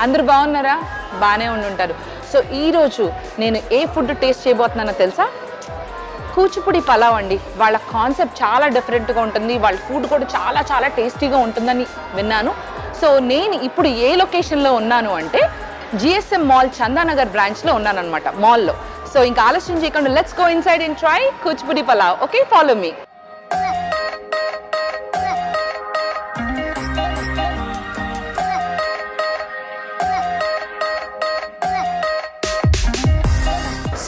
అందరూ బాగున్నారా? బాగానే ఉండుంటారు. సో ఈరోజు నేను ఏ ఫుడ్ టేస్ట్ చేయబోతున్నానో తెలుసా? కూచిపూడి పలావ్ అండి. వాళ్ళ కాన్సెప్ట్ చాలా డిఫరెంట్గా ఉంటుంది, వాళ్ళ ఫుడ్ కూడా చాలా చాలా టేస్టీగా ఉంటుందని విన్నాను. సో నేను ఇప్పుడు ఏ లొకేషన్లో ఉన్నాను అంటే జిఎస్ఎం మాల్ చందానగర్ బ్రాంచ్లో ఉన్నాను అనమాట, మాల్లో. సో ఇంకా ఆలస్యం చేయకుండా let's go inside and try Kuchipudi pulao. Okay, follow me.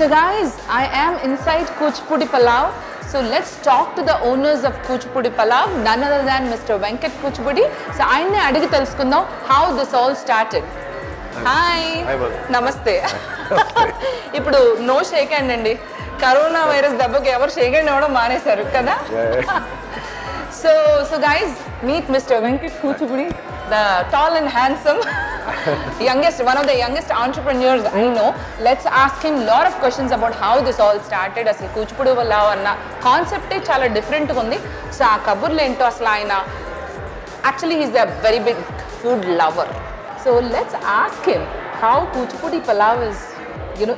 So guys, I am inside Kuchipudi Palav. So let's talk to the owners of Kuchipudi Palav, none other than Mr. Venkat Kuchipudi. So ఆయన్ని అడిగి తెలుసుకుందాం how this all started. Hi. నమస్తే. ఇప్పుడు no shake hand అండి, corona virus దెబ్బకి ఎవరు shake hand ఇవ్వడం మానేశారు కదా. So guys, meet Mr. Venkat Kuchipudi, the tall and handsome one of the youngest entrepreneurs I know. Let's ask him a lot of questions about how this all started. అసలు కూచిపూడి పలావ్ అన్న కాన్సెప్టే చాలా డిఫరెంట్గా ఉంది. So ఆ కబుర్లు ఏంటో అసలు ఆయన actually is a very big food lover. So let's ask him how Kuchipudi pulao is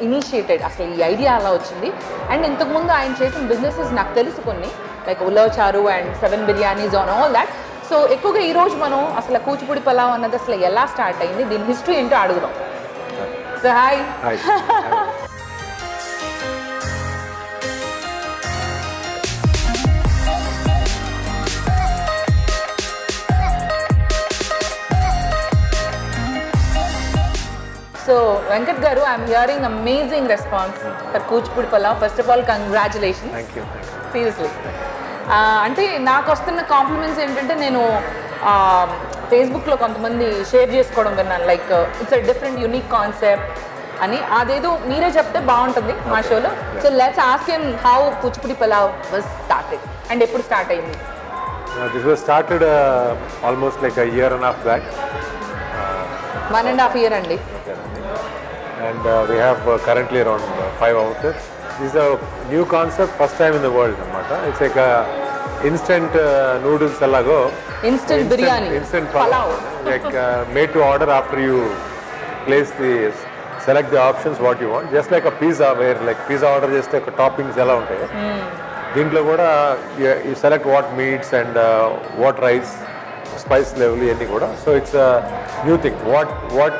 initiated, అసలు ఈ ఐడియా అలా వచ్చింది. అండ్ ఇంతకుముందు ఆయన చేసిన బిజినెసెస్ నాకు తెలుసు కొన్ని, లైక్ ఉలవ్ చారు and 7 biryanis on all that. So ఎక్కువగా ఈరోజు మనం అసలు కూచిపూడి పలావ్ అన్నది అసలు ఎలా స్టార్ట్ అయింది, దీని హిస్టరీ ఏంటో అడుగుదాం. So hi. సో వెంకట్ గారు, I'm hearing amazing response for Kuchipudi pulao. First of all congratulations. Seriously. అంటే నాకు వస్తున్న కాంప్లిమెంట్స్ ఏంటంటే, నేను ఫేస్బుక్లో కొంతమంది షేర్ చేసుకోవడం విన్నాను, like it's a different unique concept అని. అదేదో మీరే చెప్తే బాగుంటుంది మా షోలో. So let's ask him how Kuchipudi pulao was started and ఎప్పుడు స్టార్ట్ అయింది. This was started almost like a year and a half back. 1.5 years అండి. And we have currently around 5 outlets. This is a new concept, first time in the world anamata. It's like a instant noodles alago, instant biryani, instant palav, like made to order after you select the options what you want, just like a pizza, where like pizza order just like toppings ela untayi. Dintlo kuda you select what meats and what rice, spice level any kuda. So it's a new thing. What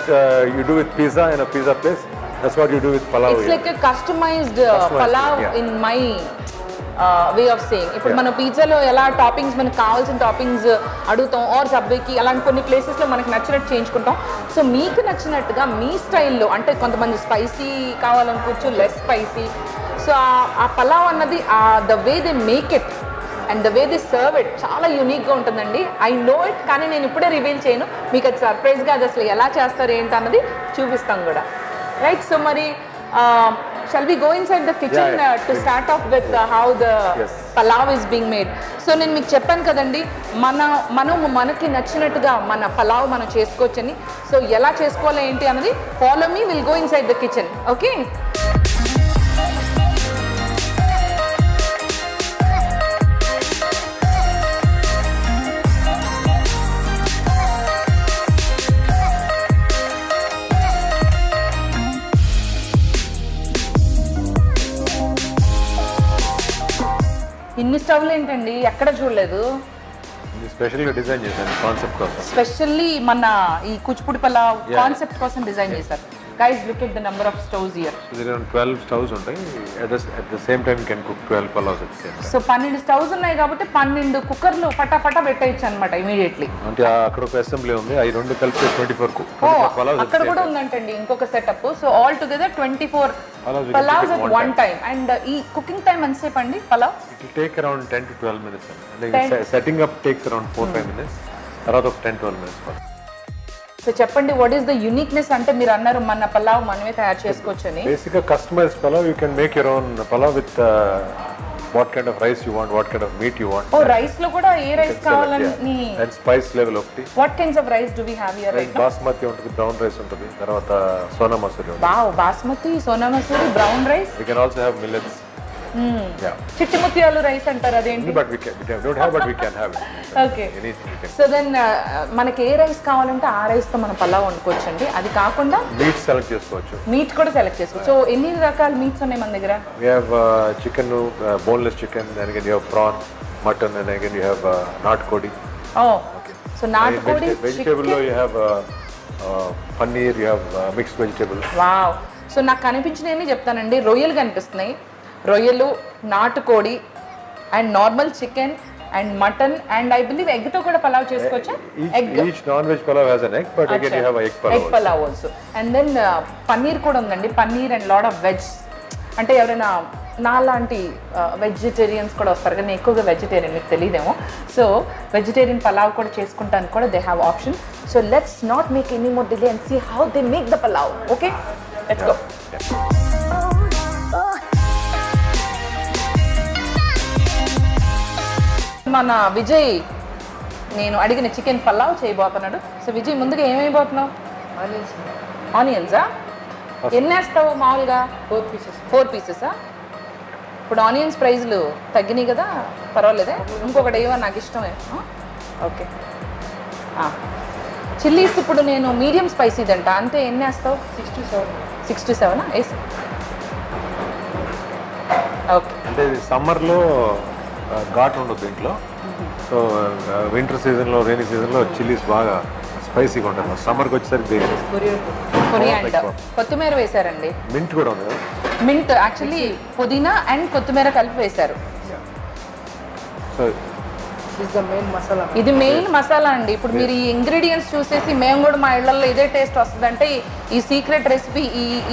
you do with pizza in a pizza place, that's what you do with palav. It's like a customized palav, yeah. In my way of saying. ఇప్పుడు మన పిజ్జాలో ఎలా toppings మనకు కావాల్సిన toppings అడుగుతాం, are సబ్వేకి అలాంటి కొన్ని ప్లేసెస్లో మనకు నచ్చినట్టు చేయించుకుంటాం. సో మీకు నచ్చినట్టుగా మీ స్టైల్లో, అంటే కొంతమంది స్పైసీ కావాలనుకోవచ్చు, లెస్ స్పైసీ. సో ఆ పలావ్ అన్నది the way they make it and the way they serve it చాలా యూనిక్గా ఉంటుందండి. ఐ నో ఇట్, కానీ నేను ఇప్పుడే రివీల్ చేయను, మీకు అది సర్ప్రైజ్గా అది అసలు ఎలా చేస్తారు ఏంటి అన్నది చూపిస్తాం కూడా. రైట్. సో మరి shall we go inside the kitchen to start off with how the palav is being made. So నేను మీకు చెప్పాను కదండి, మనకి నచ్చినట్టుగా మన పలావ్ మనం చేసుకోవచ్చని. సో ఎలా చేసుకోవాలి ఏంటి అన్నది follow me, will go inside the kitchen. Okay. ఇన్ని స్టవ్లు ఏంటండి, ఎక్కడ చూడలేదు. స్పెషల్గా డిజైన్ చేశాను కాన్సెప్ట్ కోసం, స్పెషల్లీ మన ఈ కూచిపూడి పలావ్ కాన్సెప్ట్ కోసం డిజైన్ చేశారు. Guys, look at the number of stoves here. So there are 12 stoves ఉంటాయి. At the same time you can cook 12 palavs at the same time. So 12 stoves ఉన్నాయి కాబట్టి 12 కుక్కర్లు ఫటాఫటా పెట్టేయచ్చు అన్నమాట ఇమిడియట్లీ. అంటే అక్కడ ఒక అసెంబ్లీ ఉంది, అవి రెండు కలిపి 24 palavs. అక్కడ కూడా ఉందంటండి ఇంకొక setup. So all together 24 palavs at one time. And ఈ కుకింగ్ టైం ఎంతసేపు అండి pulao? It will take around 10 to 12 minutes. Like setting up takes around 4-5 minutes. తర్వాత ఒక 10-12 minutes. సో చెప్పండి, వాట్ ఈస్ ద యూనిక్నెస్? అంటే మీరు అన్నారు మన పలావ్ మనమే తయారు చేసుకోవచ్చు అని. బేసిక్ గా customised pulao, you can make your own pulao with what kind of rice you want, what kind of meat you want. Oh, rice lo kuda A rice కావాలని and spice level ఒకటి. What kinds of rice do we have here right now? Basmati ఉంటుంది, brown rice ఉంటుంది, తర్వాత sona masuri ఉంటుంది. Wow, basmati, sona masuri, brown rice. We can also have millets. Yeah. చిట్టి ముత్యాలు rice అంటారు అదేంటి? But we don't have, but we can have it. Okay. Anything we can. So then మనకి ఏ rice కావాలంటే ఆ రైస్తో మనం పలావ్ వండుకోవచ్చండి. అది కాకుండా Meat select చేసుకోవచ్చు. మీట్ కూడా సెలెక్ట్ చేసుకోవచ్చు. సో ఎన్ని రకాల మీట్స్ ఉన్నాయి మన దగ్గర? We have chicken, boneless chicken, and again you have prawn, mutton, and again you have natkodi. ఓ సో నాటుకోడి, Vegetable lo you have paneer, you have mixed vegetables. Wow. So నాకు కనిపించినవి చెప్తానండి. రొయ్యలు కనిపిస్తున్నాయి, రొయ్యలు, నాటుకోడి and normal chicken and mutton and I believe egg తో కూడా పలావ్ చేసుకోవచ్చా? Each non-veg palav has an egg, but again you have a egg palav. Egg pulao also. And then paneer కూడా ఉందండి. Paneer and lot of veg. అంటే ఎవరైనా నాలాంటి వెజిటేరియన్స్ కూడా వస్తారు కానీ ఎక్కువగా వెజిటేరియన్, మీకు తెలియదేమో. సో వెజిటేరియన్ పలావ్ కూడా చేసుకుంటానికి కూడా they have option. So let's not make any more delay and see how they make the pulao. Okay, let's go. మన విజయ్ నేను అడిగిన చికెన్ పలావ్ చేయబోతున్నాడు. సో విజయ్ ముందుగా ఏమైపోతున్నావు? ఆనియన్సా? ఎన్ని వేస్తావు మామూలుగా? 4 పీసెసా? ఇప్పుడు ఆనియన్స్ ప్రైస్లు తగ్గినాయి కదా, పర్వాలేదే. ఇంకొకటి ఏమో నాకు ఇష్టమే. ఓకే. చిల్లీస్ ఇప్పుడు నేను మీడియం స్పైసీ తింట. అంతే ఎన్ని వేస్తావు? 67 వేసి. ఓకే. అంటే ఇది సమ్మర్లో ఘాట్ ఉండదు దీంట్లో. సో వింటర్ సీజన్లో, రైనీ సీజన్లో చిల్లీస్ బాగా స్పైసీగా ఉంటుంది. సమ్మర్కి వచ్చేసరికి కొరియాండర్, కొత్తిమీర వేశారండి. మింట్ కూడా ఉంది కదా. మింట్ యాక్చువల్లీ పుదీనా అండ్ కొత్తిమీర కలిపి వేశారు. సో ఇది మెయిన్ మసాలా అండి. ఇప్పుడు మీరు ఈ ఇంగ్రీడియంట్స్ చూసేసి మేము కూడా మా ఇళ్లలో ఇదే టేస్ట్ వస్తుందంటే ఈ సీక్రెట్ రెసిపీ,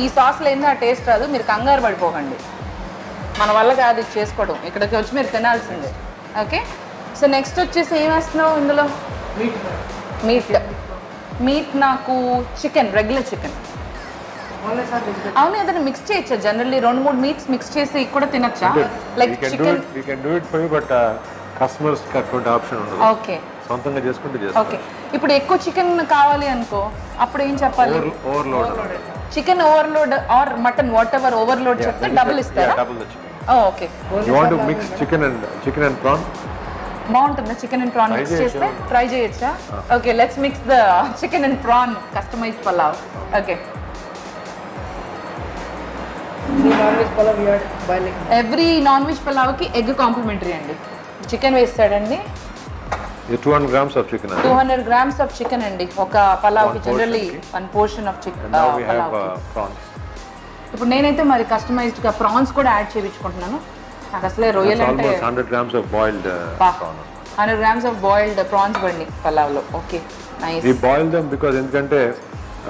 ఈ సాస్ లేని ఆ టేస్ట్ రాదు. మీరు కంగారు పడిపోకండి, మన వల్ల కాదు ఇది చేసుకోవడం. ఇక్కడికి వచ్చి మీరు తినాల్సిందే. ఓకే. సో నెక్స్ట్ వచ్చేసి ఏం వేస్తున్నావు ఇందులో? మీట్ నాకు చికెన్, రెగ్యులర్ చికెన్. అవును, ఏదైనా మిక్స్ చేయొచ్చా? జనరల్లీ 2-3 మీట్స్ మిక్స్ చేసి కూడా తినచ్చా? Like chicken. we can do it for you, but customers కి అటువంటి ఆప్షన్ ఉండదు. ఓకే, సొంతంగా చేసుకుంటే ఓకే. చేసుకోవచ్చు. ఇప్పుడు ఎక్కువ చికెన్ కావాలి అనుకో, అప్పుడు ఏం చెప్పాలి? Overload. Chicken overload or mutton whatever overload చెప్తే డబుల్ ఇస్తారా? Double the chicken. Okay. You want to mix chicken and prawn? బాగుంటుందా చికెన్ అండ్ ప్రాన్ మిక్స్ చేస్తే? ట్రై చేయొచ్చా? Okay, let's mix the chicken and prawn customized pulao. Okay. Every non veg పలావ్కి egg complimentary అండి. Chicken వేస్తాడండి. 200 grams of chicken. 200 grams of chicken అండి ఒక పలావ్కి. Generally 1 portion of chicken. Now we have prawns. ఇప్పుడు నేనైతే మరి కస్టమైజ్డ్గా ప్రాన్స్ కూడా యాడ్ చేయించుకుంటున్నాను. నాకు అసలే రొయ్యలు అంటే Almost 100 grams of boiled prawn. 100 grams ఆఫ్ బాయిల్డ్ ప్రాన్స్ బండి పలావ్లో. Okay, nice. We boil them because ఎందుకంటే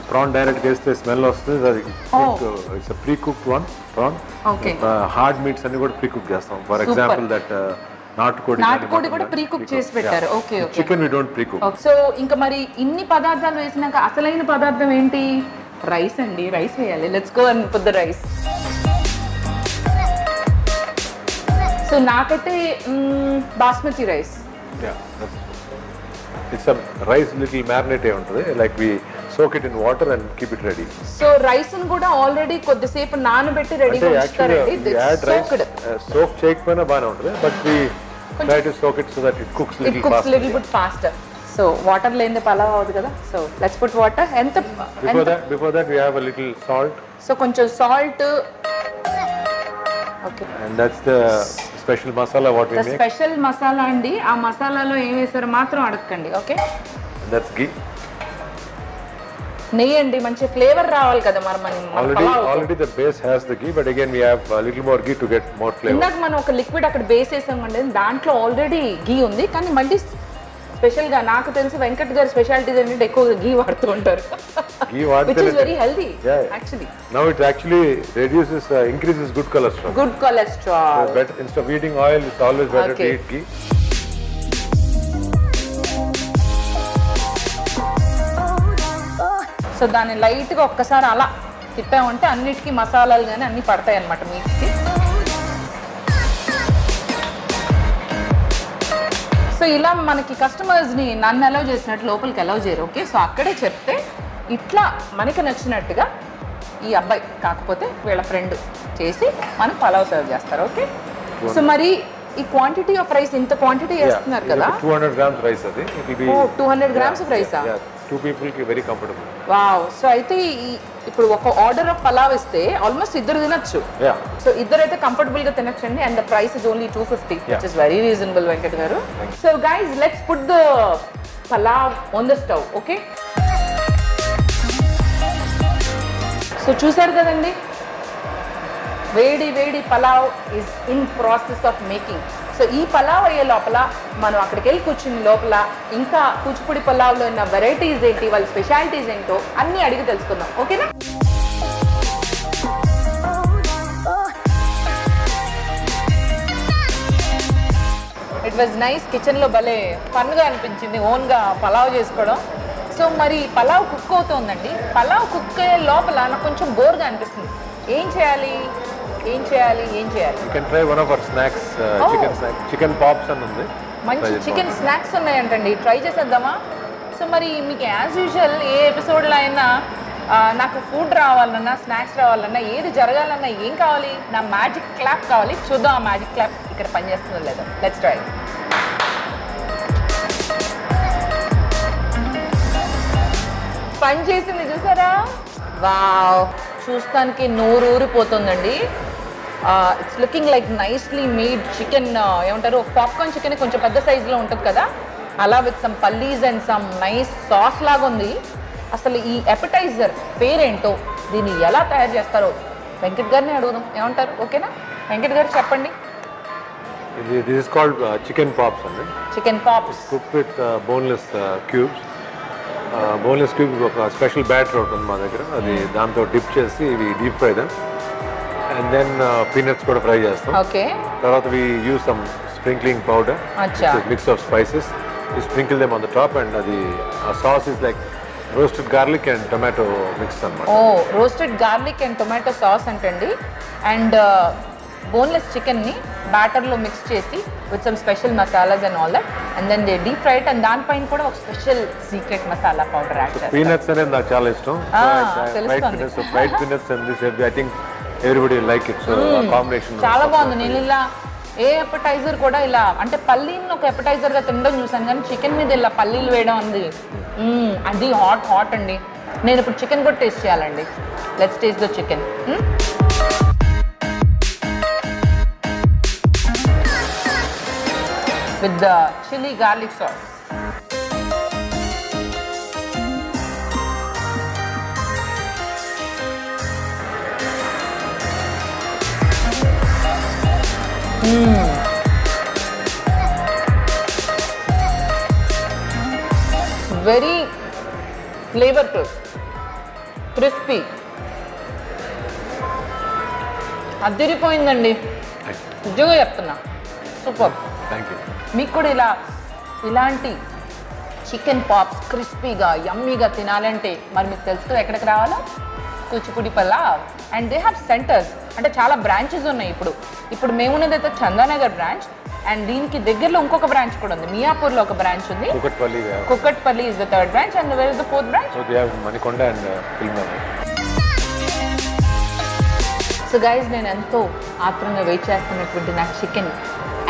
ప్రాన్ డైరెక్ట్ చేస్తే స్మెల్ వస్తుంది. అది it's pre cooked one prawn. Okay. Hard meats అన్ని కూడా ప్రీ కుక్ చేస్తాం. ఫర్ ఎగ్జాంపుల్ దట్ నాటుకోడి కూడా ప్రీ కుక్ చేసి పెట్టారు. Okay, okay. Chicken we don't pre cook. So ఇంకా మరి ఇన్ని పదార్థాలు వేసినాక అసలైన పదార్థం ఏంటి? రైస్ అండి. రైస్ వేయాలి. Let's go and put the rice. So నాకైతే basmati rice. It's rice little marinate అయి ఉంటుంది. Like we soak it in water and keep it ready. So rice ని కూడా ఆల్రెడీ కొద్దిసేపు నానబెట్టి రెడీగా ఉంచుతారండి. సోక్ చేయకపోయినా బాగానే ఉంటుంది, but we try to soak it so that it cooks little bit faster. So water లేనిదే పలావ్ అవుతుంది కదా. So let's put water. ఎంత? Before that we have a little salt. So కొంచెం salt. Okay. And that's the special masala what we make. Special masala అండి. ఆ మసాలాలో ఏం వేసారో మాత్రం అడగండి. ఓకే. దట్స్ ఘీ. నెయ్యి అండి. మంచి ఫ్లేవర్ రావాలి కదా మరి already the base has the ghee, but again we have a little more ghee to get more flavor. ఇందాక మనం ఒక లిక్విడ్ అక్కడ బేస్ వేసామండి, దాంట్లో ఆల్రెడీ ఘీ ఉంది. కానీ మళ్ళీ స్పెషల్ గా నాకు తెలిసి వెంకట్ గారి స్పెషాలిటీస్ ఏంటంటే ఎక్కువగా ఘీ వాడుతూ ఉంటారు. Ghee వాడితే which is very healthy actually. Now it actually increases good cholesterol. Good cholesterol. So better, instead of eating oil, it's always better to eat ghee. So దాన్ని లైట్గా ఒక్కసారి అలా తిప్పామంటే అన్నిటికీ మసాలాలు కానీ అన్నీ పడతాయి అన్నమాట మీట్కి. సో ఇలా మనకి కస్టమర్స్ని నన్ను అలౌ చేసినట్టు లోపలికి అలౌ చేయరు. ఓకే. సో అక్కడే చెప్తే ఇట్లా మనకి నచ్చినట్టుగా ఈ అబ్బాయి కాకపోతే వీళ్ళ ఫ్రెండ్ చేసి మనం పలావ్ సర్వ్ చేస్తారు. ఓకే, సో మరి ఈ క్వాంటిటీ ఆఫ్ రైస్ ఇంత క్వాంటిటీ వేస్తున్నారు కదా, 200 grams రైస్ అది. 200 grams ఆఫ్ రైసా? 2 people కి వెరీ కంఫర్టబుల్. వావ్. సో అయితే ఇప్పుడు ఒక ఆర్డర్ ఆఫ్ పలావ్ ఇస్తే ఆల్మోస్ట్ ఇద్దరు తినొచ్చు. సో ఇద్దరైతే కంఫర్టబుల్ గా తినొచ్చండి. And the price is only 250, which is very reasonable Venkat గారు. So guys, let's put the pulao on the stove. Okay, so చూసారు కదండి, వేడి వేడి pulao is in process of making. So ఈ పలావ్ అయ్యే లోపల మనం అక్కడికి వెళ్ళి కూర్చుని లోపల ఇంకా కూచిపూడి పలావ్లో ఉన్న వెరైటీస్ ఏంటి, వాళ్ళ స్పెషాలిటీస్ ఏంటో అన్నీ అడిగి తెలుసుకుందాం. ఓకేనా? It was nice. కిచెన్లో భలే ఫన్గా అనిపించింది ఓన్గా పలావ్ చేసుకోవడం. సో మరి పలావ్ కుక్ అవుతోందండి. పలావ్ కుక్ అయ్యే లోపల నాకు కొంచెం బోర్గా అనిపిస్తుంది. ఏం చేయాలి? You can try one of our snacks, chicken pops అని ఉంది. మంచి చికెన్ స్నాక్స్ ఉన్నాయంటండి, ట్రై చేసేద్దామా? సో మరి మీకు యాజ్ యూజువల్ ఏ ఎపిసోడ్లో అయినా నాకు ఫుడ్ రావాలన్నా స్నాక్స్ రావాలన్నా ఏది జరగాలన్నా ఏం కావాలి? నా మ్యాజిక్ క్లాప్ కావాలి. చూద్దాం ఆ మ్యాజిక్ క్లాప్ ఇక్కడ పనిచేస్తుందో లేదో. Let's try. పని చేసింది చూసారా? వావ్, చూస్తానికి నోరూరిపోతుందండి. It's looking like nicely made chicken. ఏమంటారు, పాప్కార్న్ చికెన్ కొంచెం పెద్ద సైజులో ఉంటుంది కదా, అలా విత్ సమ్ పల్లీస్ అండ్ సమ్ నైస్ సాస్ లాగా ఉంది. అసలు ఈ ఎపటైజర్ పేరేంటో, దీన్ని ఎలా తయారు చేస్తారో వెంకట్ గారిని అడుగుదాం. ఏమంటారు? ఓకేనా వెంకట్ గారు, చెప్పండి. This is called chicken pops అండి. Chicken pops cook with boneless cubes. Boneless cubes ఒక స్పెషల్ బ్యాటర్ ఉంటుంది మా దగ్గర, అది దాంతో డిప్ చేసి ఇవి deep fry then and then peanuts కూడా ఫ్రై చేస్తాం. ఓకే, తర్వాత we use some sprinkling powder, mix of spices. We sprinkle them on the top and అది ఆ sauce is like roasted garlic and tomato mix అన్నమాట. ఓ, roasted garlic and tomato sauce అంటండి. And boneless చికెన్ని బ్యాటర్లో mix చేసి with some special masalas and all that, and then they deep fry it, and దానిపైన కూడా ఒక special secret masala powder add చేస్తారు. Peanuts అనేది నాకు చాలా ఇష్టం. Fried peanuts and this I think everybody like it. So combination చాలా బాగుంది. నేను ఇలా ఏ ఎపటైజర్ కూడా ఇలా అంటే పల్లీని ఒక ఎపటైజర్గా తినడం చూసాను, కానీ చికెన్ మీద ఇలా పల్లీలు వేయడం అంది అది హాట్ అండి. నేను ఇప్పుడు చికెన్ కూడా టేస్ట్ చేయాలండి. Let's taste the chicken. With the chilli garlic sauce. Very flavourful, crispy, అదిరిపోయిందండి. నిజంగా చెప్తున్నా, సూపర్. Thank you. మీకు కూడా ఇలాంటి చికెన్ పాప్స్ క్రిస్పీగా యమ్మీగా తినాలంటే మరి మీకు తెలుసు ఎక్కడికి రావాలో, Kuchipudi pulao. And they have centres, అంటే చాలా బ్రాంచెస్ ఉన్నాయి. ఇప్పుడు మేమున్నది అయితే చందానగర్ బ్రాంచ్, అండ్ దీనికి దగ్గరలో ఇంకొక బ్రాంచ్ కూడా ఉంది. మియాపూర్లో ఒక బ్రాంచ్ ఉంది. Kukatpally is the third branch. And where is the fourth branch? Manikonda and Filmnagar. So guys, నేను ఎంతో ఆత్రంగా వెయిట్ చేస్తున్నటువంటి నా చికెన్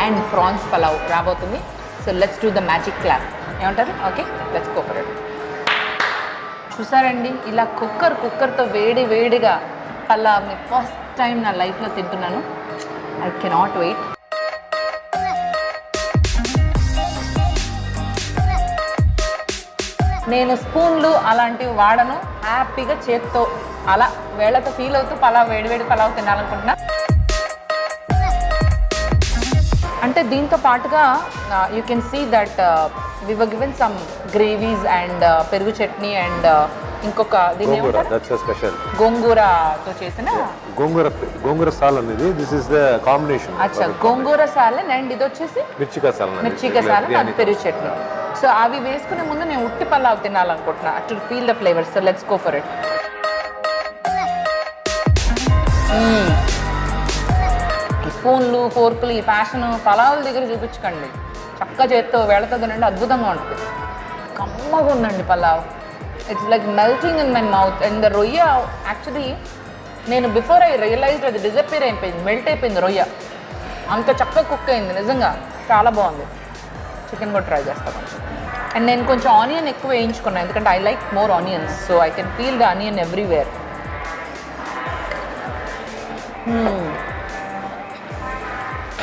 అండ్ ప్రాన్స్ పలావ్ రాబోతుంది. So let's do the magic clap. ఏమంటారు? Okay, let's go for it. చూసారండి, ఇలా కుక్కర్తో వేడిగా పలావ్ని ఫస్ట్ టైం నా లైఫ్లో తింటున్నాను. I cannot wait. నేను స్పూన్లు అలాంటివి వాడను. హ్యాపీగా చేత్తో అలా వేళ్ళతో ఫీల్ అవుతూ వేడివేడి పలావ్ తినాలనుకుంటున్నా. అంటే దీంతో పాటుగా you can see that we were given some gravies and పెరుగు చట్నీ అండ్ ఇంకొక గోంగూరతో చేసిన గోంగూర సాలన్. ఇది దిస్ ఇస్ ద కాంబినేషన్. అచ్చా, గోంగూర సాలన్ అండ్ ఇది వచ్చేసి మిర్చికా సాలన్ అది పెరుగు చట్నీ. సో అవి వేసుకునే ముందు నేను ఉట్టి పలావ్ తినాలనుకుంటున్నా to feel the flavours. So let's go for it. స్పూన్లు ఫోర్కులు ఈ ఫ్యాషన్ పలావుల దగ్గర చూపించకండి. చక్కగా చేత్తో వేళతో తినండి, అద్భుతంగా ఉంటుంది. కమ్మగా ఉందండి pulao. It's like melting in my mouth. And the రొయ్య యాక్చువల్లీ నేను బిఫోర్ ఐ రియలైజ్డ్ అది డిజపీర్ అయిపోయింది, మెల్ట్ అయిపోయింది రొయ్య, అంత చక్కగా కుక్ అయింది. నిజంగా చాలా బాగుంది. చికెన్ కూడా ట్రై చేస్తాను కొంచెం. అండ్ నేను కొంచెం ఆనియన్ ఎక్కువ వేయించుకున్నాను, ఎందుకంటే I like more onions, so I can feel the onion everywhere.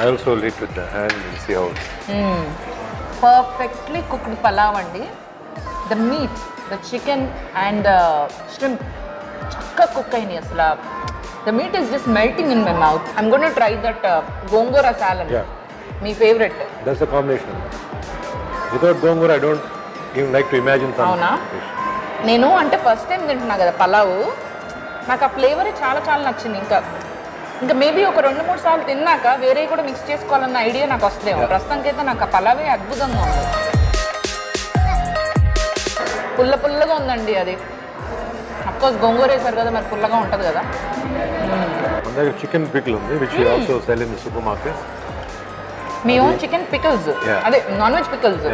I also eat with the hand and see how. Perfectly cooked pulao అండి. The meat, the chicken and the shrimp చక్కగా cook అయినాయి అసలు. The meat is just melting in my mouth. I'm going to try that gongura salad. Yeah. మీ favourite. That's the combination. Without gongura, I don't even like to imagine some అవునా? dish. నేను అంటే first time తింటున్నా కదా పలావ్, నాకు ఆ flavour చాలా చాలా నచ్చింది. ఇంకా మేబీ ఒక 2-3 సార్లు తిన్నాక వేరే కూడా మిక్స్ చేసుకోవాలన్న ఐడియా నాకు వస్తుందేమో. ప్రస్తుతానికైతే నాకు ఆ పలావే అద్భుతంగా ఉంది. పుల్లగా ఉందండి అది. అఫ్కోర్స్ గోంగూర వేసారు కదా, మరి పుల్లగా ఉంటుంది కదా. మన దగ్గర చికెన్ పికిల్ ఉంది, which we also sell in the supermarket. మీ ఓన్ చికెన్ పికల్స్, అదే non veg pickles.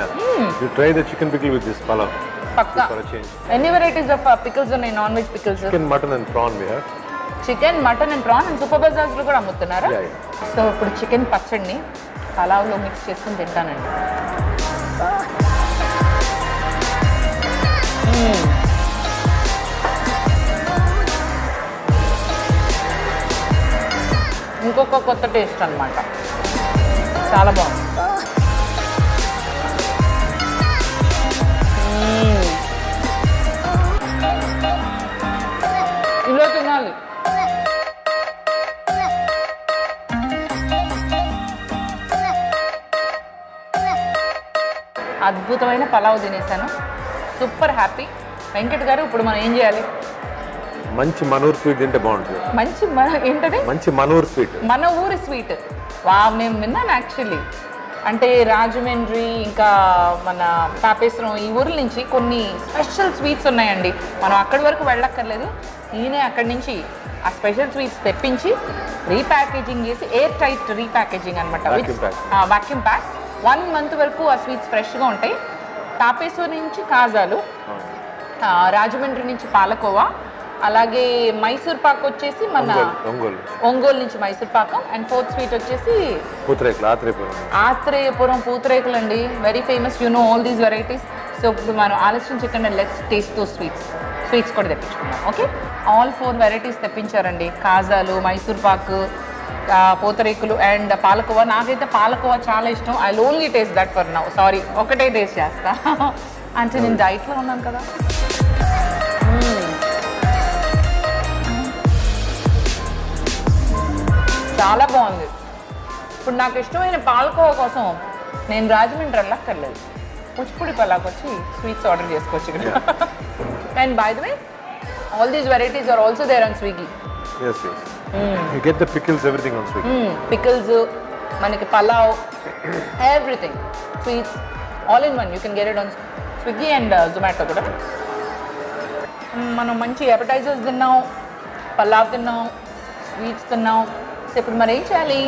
You try the chicken pickle with this palav. పక్కా. For a change. ఎన్ని వెరైటీస్ ఆఫ్ పికల్స్ ఉన్నాయి non veg pickles? Chicken, mutton and prawn we have. Chicken, mutton and prawn and super బజార్స్లో కూడా అమ్ముతున్నారా? Yeah, yeah. So ఇప్పుడు chicken పచ్చడిని పలావ్లో mix చేసుకుని తింటానండి. ఇంకొక కొత్త టేస్ట్ అన్నమాట. చాలా బాగుంది. ఇలా తినాలి. అద్భుతమైన పలావ్ తినేసాను. Super happy. వెంకట్ గారు, ఇప్పుడు మనం ఏం చేయాలి? మంచి మనూర్ స్వీట్ తింటే బాగుంటుంది. ఏంటది? మంచి మనూర్ స్వీట్. మన ఊరి స్వీట్. నేను విన్నాను యాక్చువల్లీ. అంటే రాజమండ్రి ఇంకా మన తాపేశ్వరం ఈ ఊర్ల నుంచి కొన్ని స్పెషల్ స్వీట్స్ ఉన్నాయండి. మనం అక్కడి వరకు వెళ్ళక్కర్లేదు. ఈయనే అక్కడి నుంచి ఆ స్పెషల్ స్వీట్స్ తెప్పించి రీప్యాకేజింగ్ చేసి, ఎయిర్ టైట్ రీప్యాకేజింగ్ అనమాట, వాక్యూమ్ ప్యాక్. 1 month వరకు ఆ స్వీట్స్ ఫ్రెష్గా ఉంటాయి. తాపేశ్వరం నుంచి కాజాలు, రాజమండ్రి నుంచి పాలకోవా, అలాగే మైసూర్ పాక్ వచ్చేసి మన ఒంగోలు నుంచి మైసూర్ పాకం, అండ్ 4th స్వీట్ వచ్చేసి ఆత్రేయపురం పూతరేకులు అండి. Very famous, you know all these varieties. So ఇప్పుడు మనం ఆలస్యం chicken let's taste those sweets కూడా తెప్పించుకున్నాం. ఓకే, ఆల్ 4 వెరైటీస్ తెప్పించారండి. కాజాలు, మైసూర్ పాక్, పూతరేకులు అండ్ పాలకోవా. నాకైతే పాలకోవా చాలా ఇష్టం. I only taste that for now. Sorry, ఒకటే టేస్ట్ చేస్తా అంటే నేను డైట్లో ఉన్నాను కదా. చాలా బాగుంది. ఇప్పుడు నాకు ఇష్టమైన పాలకోవా కోసం నేను రాజమండ్రి వెళ్ళక్కర్లేదు, కూచిపూడి పలాకి వచ్చి స్వీట్స్ ఆర్డర్ చేసుకోవచ్చు ఇక్కడ. And by the way, all these varieties are also there on Swiggy. Yes. You get the pickles, everything on Swiggy. Pickles, manaki palav, everything, sweets, all in one. You can get it on Swiggy and Zomato kuda. మనం మంచి appetizers తిన్నాం, పలావ్ తిన్నాం, sweets తిన్నాం. So ఇప్పుడు మరి ఏం చేయాలి?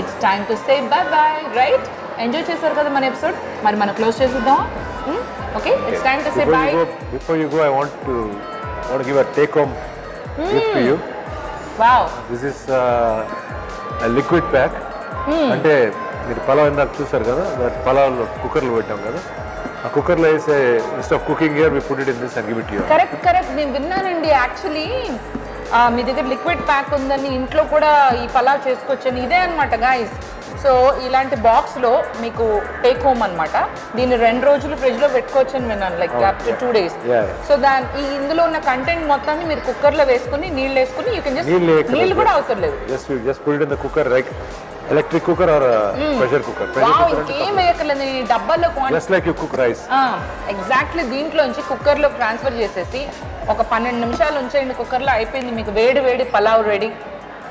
It's time to say by by, right? Enjoy చేశారు కదా మన ఎపిసోడ్, మరి మనం క్లోజ్ చేసేద్దాం. Okay, it's time to say by. Before you go, I want to give a take home gift to you. Wow. This is a liquid pack. అంటే మీరు పలావ్ ఇందాక చూసారు కదా, పలావ్లో కుక్కర్లో పెట్టాం కదా, ఆ కుక్కర్లో వేసే instead of cooking here we put it in this and give it to you. Correct. నేను విన్నానండి యాక్చువల్లీ, మీ దగ్గర లిక్విడ్ ప్యాక్ ఉందని, ఇంట్లో కూడా ఈ పలావ్ చేసుకోవచ్చని. ఇదే అనమాట గాయస్. సో ఇలాంటి బాక్స్లో మీకు టేక్ హోమ్ అనమాట. దీన్ని 2 రోజులు ఫ్రిడ్జ్లో పెట్టుకోవచ్చు అని విన్నాను, like up to 2 days. So ఇందులో ఉన్న కంటెంట్ మొత్తాన్ని మీరు కుక్కర్లో వేసుకుని నీళ్ళు వేసుకుని, యూ కెన్ జస్ట్, నీళ్ళు కూడా అవసరం లేదు, just put it in the cooker, like electric cooker or pressure cooker. ఇంకేం వేయక్కర్లేదు, డబ్బాల్లో just like you cook rice. Exactly దీంట్లోంచి కుక్కర్లో ట్రాన్స్ఫర్ చేసేసి ఒక 12 నిమిషాలు ఉంచేయండి కుక్కర్లో, అయిపోయింది మీకు వేడి పలావ్ రెడీ.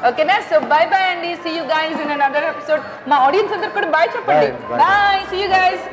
ఓకేనా? సో బై బై అండి, see you guys in another episode. మా ఆడియన్స్ అందరు కూడా బాయ్ చెప్పండి. Bye, see you guys.